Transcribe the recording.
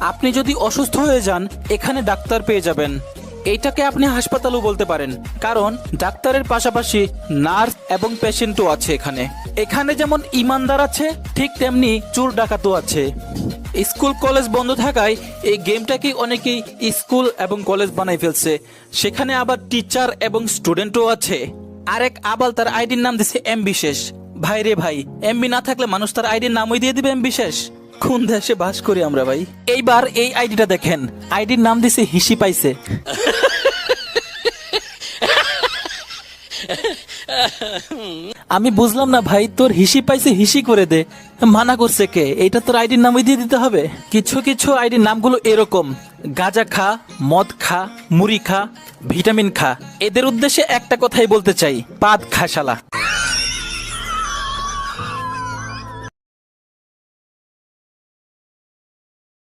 আপনি যদি অসুস্থ হয়ে যান এখানে ডাক্তার পেয়ে যাবেন। এইটাকে আপনি হাসপাতালও বলতে পারেন, কারণ ডাক্তারের পাশাপাশি নার্স এবং পেশেন্টও আছে এখানে। এখানে যেমন ইমানদার আছে, ঠিক তেমনি চোর ডাকাতও আছে। স্কুল কলেজ বন্ধ থাকায় এই গেমটাকে অনেকেই স্কুল এবং কলেজ বানাই ফেলছে। সেখানে আবার টিচার এবং স্টুডেন্টও আছে। আরেক আবাল তার আইডির নাম দিছে এম বিশেষ। ভাই রে ভাই, এমবি না থাকলে মানুষ তার আইডির নামই দিয়ে দিবে এম বিশেষ। কোন দেশে বাস করি আমরা ভাই। এইবার এই আইডিটা দেখেন, আইডির নাম দিছে হিসি পাইছে। আমি বুঝলাম না ভাই, তোর হিসি পাইছে হিসি করে দে, মানা করছে কে? এইটা তোর আইডির নামই দিয়ে দিতে হবে? কিছু কিছু আইডির নামগুলো এরকম: গাঁজা খা, মদ খা, মুড়ি খা, ভিটামিন খা। এদের উদ্দেশ্যে একটা কথাই বলতে চাই, পাদ খা শালা।